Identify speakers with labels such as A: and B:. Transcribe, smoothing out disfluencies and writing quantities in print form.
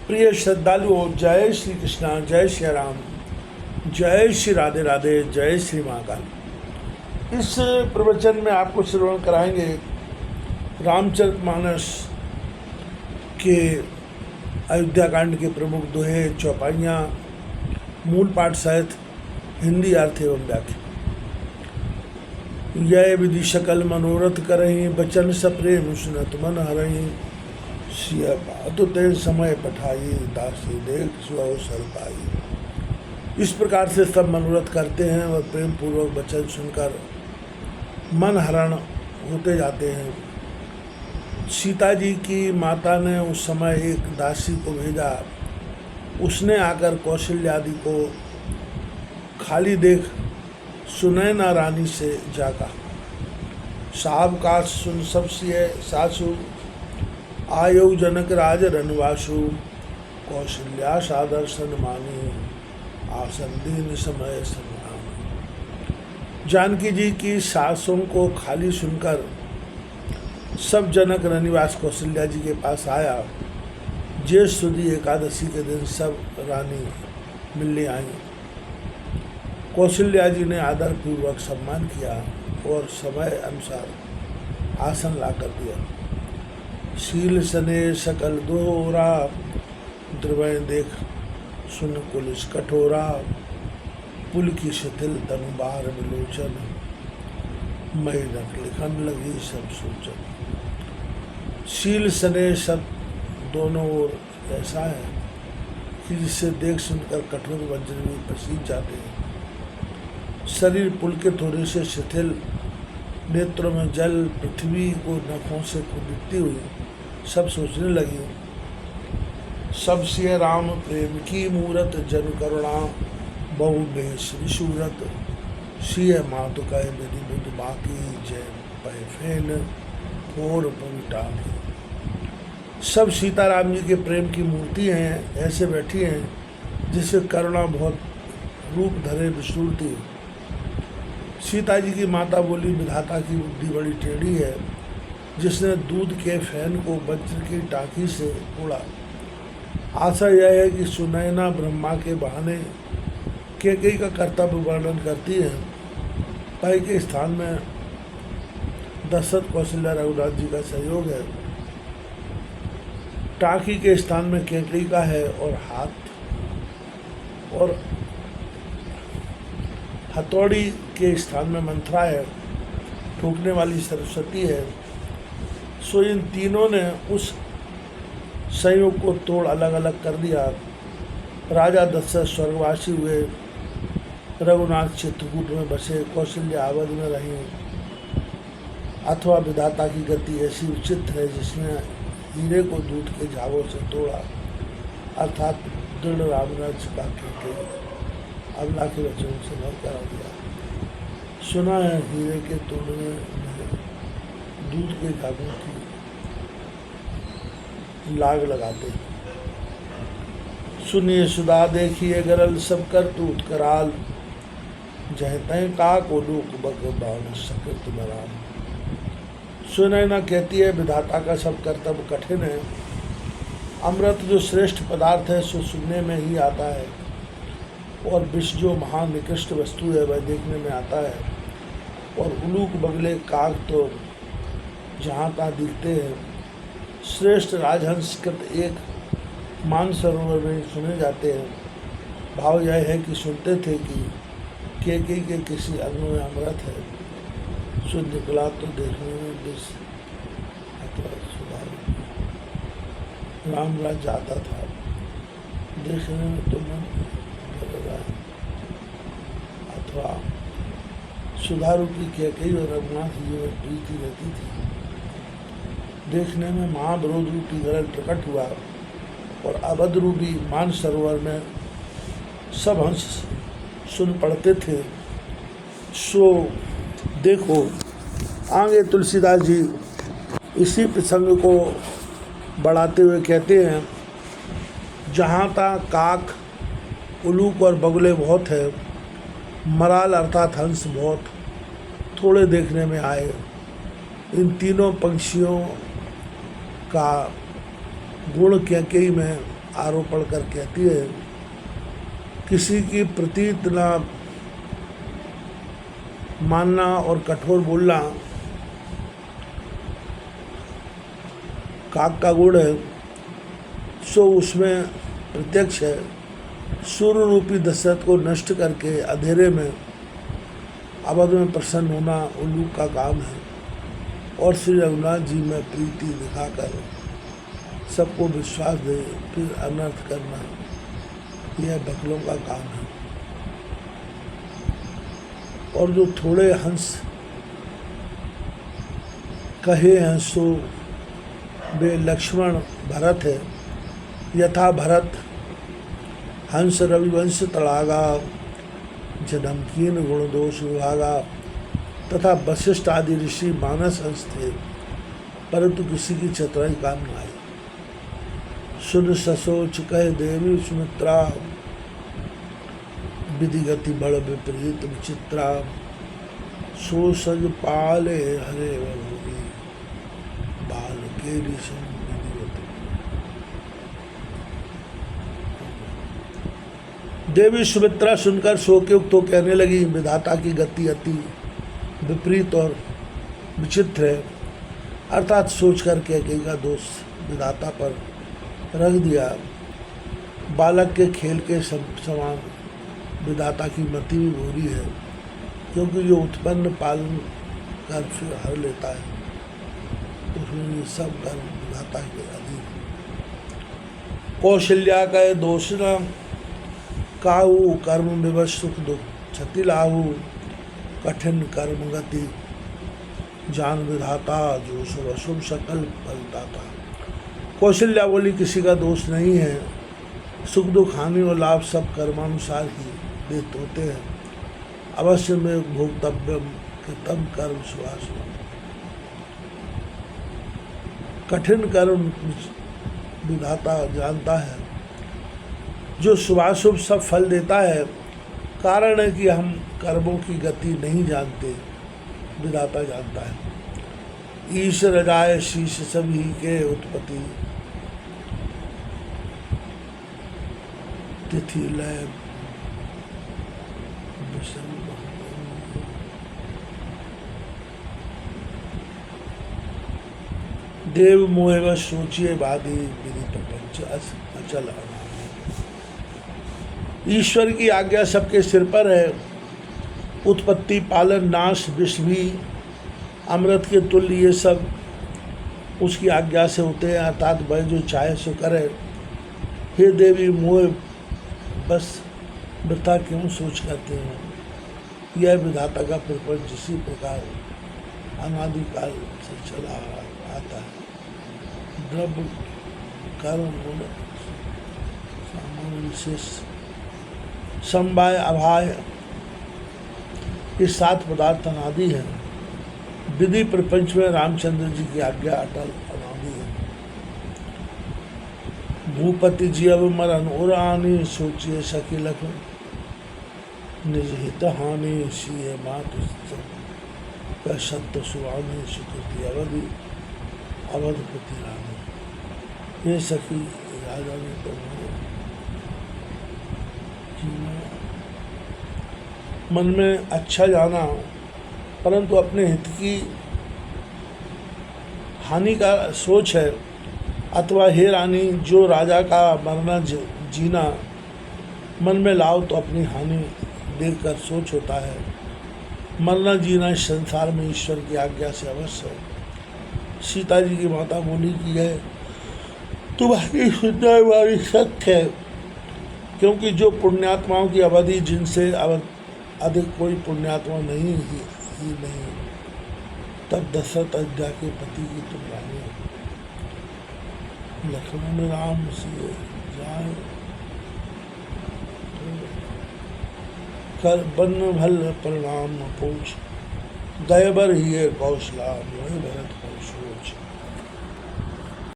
A: प्रिय श्रद्धालुओं, जय श्री कृष्णा, जय श्री राम, जय श्री राधे राधे, जय श्री महाकाल। इस प्रवचन में आपको श्रवण कराएंगे रामचरितमानस के अयोध्या कांड के प्रमुख दोहे, चौपाइयाँ, मूल पाठ सहित हिंदी अर्थ एवं व्याख्या। यह विधि सकल मनोरथ करहीं, बचन सप्रेम सुनत मन हरहीं। सिया बातु ते समय पठाई, दासी देख सुअवसर पाई। इस प्रकार से सब मनोरथ करते हैं और प्रेम पूर्वक वचन सुनकर मन हरण होते जाते हैं। सीता जी की माता ने उस समय एक दासी को भेजा। उसने आकर कौशल्यादि को खाली देख सुनैना रानी से जागा, साहब का सुन सब सिय सासु, आयो जनक राज रनवासु। कौशल्या सादर्शन मानी, आसन दीन समय सम्मान। जानकी जी की सासों को खाली सुनकर सब जनक रनिवास कौशल्या जी के पास आया। ज्येष्ठ सुदी एकादशी के दिन सब रानी मिलने आई। कौशल्या जी ने आदर पूर्वक सम्मान किया और समय अनुसार आसन ला कर दिया। शील सने सकल दोहरा, द्रवय देख सुन कुलिस कठोरा। पुल की शिथिल तनु बार विलोचन, मई रख लिखन लगी सब सोचन। शील सने सब दोनों ओर ऐसा है कि जिससे देख सुनकर कठोर वज्र भी पसीज जाते हैं। शरीर पुलकित होने से शिथिल, नेत्रों में जल, पृथ्वी को नखों से खुदती हुई सब सोचने लगी। सब सिय राम प्रेम की मूरत, जन करुणा बहु बेश विशूरत। सिय मातु कह विधि बुद्ध बाकी, जय पै फैन फोर पविटा। सब सीताराम जी के प्रेम की मूर्ति हैं, ऐसे बैठी हैं जिससे करुणा बहुत रूप धरे विशूरती। सीता जी की माता बोली, विधाता की बुद्धि बड़ी टेढ़ी है, जिसने दूध के फैन को वज्र की टाकी से तोड़ा। आशा यह है कि सुनैना ब्रह्मा के बहाने कैकेयी का कर्तव्य वर्णन करती है। पै के स्थान में दशरथ कौशल्या रघुनाथ जी का सहयोग है। टाकी के स्थान में कैकेयी का है और हाथ और हथौड़ी के स्थान में मंथरा है। ठोकने वाली सरस्वती है। सो इन तीनों ने उस संयोग को तोड़ अलग अलग कर दिया। राजा दशरथ स्वर्गवासी हुए, रघुनाथ चित्रकूट में बसे, कौशल्या अवध में रही। अथवा विधाता की गति ऐसी उचित है जिसने हीरे को दूध के झागों से तोड़ा, अर्थात दृढ़ रामराज का कैकेयी अबला के वचनों से भर करा दिया। सुना है हीरे के तोड़ने में दूध के झागों की लाग लगाते हैं। सुनिए सुधा देखिए गरल, सब कर तूत कराल। जह तय का को लोक बग बाण सकृत बराल। सुनैना कहती है, विधाता का सब कर्तव्य कठिन है। अमृत जो श्रेष्ठ पदार्थ है सो सुनने में ही आता है, और विष जो महान निकृष्ट वस्तु है वह देखने में आता है। और उलूक बगले काग तो जहाँ तहाँ दिखते हैं। श्रेष्ठ राजहंस कृत एक मानसरोवर में सुने जाते हैं। भाव यह है कि सुनते थे कि कैकेयी के किसी अंग में अमृत है, सो निकला तो देखने में विष अथवा सुधार। रामराज जाता था, देखने में तो मन भर रहा है। अथवा सुधारू की कैकेयी और रघुनाथ जी में प्रीति रहती थी। देखने में महाविरोध रूपी गरल प्रकट हुआ और अवध रूपी मानसरोवर में सब हंस सुन पड़ते थे। सो देखो आगे तुलसीदास जी इसी प्रसंग को बढ़ाते हुए कहते हैं, जहाँ तक काक, उलूक और बगुले बहुत है, मराल अर्थात हंस बहुत थोड़े देखने में आए। इन तीनों पंछियों का गुण कैकेयी में आरोपण कर कहती है, किसी की प्रतीत ना मानना और कठोर बोलना काक का गुण है, सो उसमें प्रत्यक्ष है। सूर्य रूपी दशरथ को नष्ट करके अंधेरे में अवध में प्रसन्न होना उल्लू का काम है, और श्री रघुनाथ जी में प्रीति दिखाकर सबको विश्वास दे फिर अनर्थ करना, यह बकलों का काम है। और जो थोड़े हंस कहे हैं सो वे लक्ष्मण भरत है। यथा भरत हंस रविवंश तड़ागा, जनमकीन गुण दोष विभागा, तथा वशिष्ठ आदि ऋषि मानस हंस थे, परंतु किसी की चतुराई काम न आई। सुन ससोच कह देवी सुमित्रा, विधि गति बड़ विपरीत विचित्रा, सो सज पाले हरे बबूरी, बाल के ऋषि देवी सुमित्रा सुनकर शोकयुक्त हो कहने लगी, विधाता की गति अति विपरीत और विचित्र है। अर्थात सोच कर कैकेयी का दोष विधाता पर रख दिया। बालक के खेल के समान विधाता की मति भी बुरी है, क्योंकि जो उत्पन्न पालन कर फिर हर लेता है, उसमें ये सब कर्म विधाता के अधीन। कौशल्या का दोष न काहू, कर्म विवश सुख दुख क्षति लाहू, कठिन कर्म गति जान विधाता, जो शुभ अशुभ सकल फलदाता। कौशल्या बोली, किसी का दोष नहीं है, सुख दुख हानि और लाभ सब कर्मानुसार ही देते होते हैं। अवश्य में भोक्तव्यम कृतम कर्म शुभाशुभ, कठिन कर्म विधाता जानता है, जो शुभाशुभ सब फल देता है। कारण है कि हम कर्मों की गति नहीं जानते, विधाता जानता है। ईश्वर राय शीश सभी के उत्पत्ति, तिथि लय देव मोह व सोचिए बाधी, विधि प्रपंच अचल अनादि। ईश्वर की आज्ञा सबके सिर पर है। उत्पत्ति पालन नाश विष भी अमृत के तुल्य, ये सब उसकी आज्ञा से होते हैं, अर्थात वह जो चाहे सो करे। हे देवी मोह बस वृथा क्यों सोच करते हो। यह विधाता का प्रपंच इसी प्रकार अनादिकाल से चला आता है। द्रव्य कर्म गुण सामान्य विशेष समवाय अभाय, ये 7 पदार्थ अनादि हैं। विधि प्रपंच में रामचंद्र जी की आज्ञा अटल अनादि है। भूपति जी अब मरण और आनी, सोचिए सखी लखन निज हित हानि, सीए मातु सत्य सुहानी, सुकृति अवधि अवधपति रानी। ये सखी राजा ने तो मन में अच्छा जाना, परंतु अपने हित की हानि का सोच है। अथवा हे रानी, जो राजा का मरना जीना मन में लाओ तो अपनी हानि देखकर सोच होता है। मरना जीना इस संसार में ईश्वर की आज्ञा से अवश्य है। सीता जी की माता बोली कि है तुम्हारी सुनने वाली सत्य है, क्योंकि जो पुण्यात्माओं की अवधि जिनसे अधिक कोई पुण्यात्मा नहीं ही नहीं, तब दशरथ अयोध्या के पति की तुम रानी हो। लक्ष्मण राम से जाए कर बन भल प्रणाम पूछ, दयबर ही कौशला मोहि भरत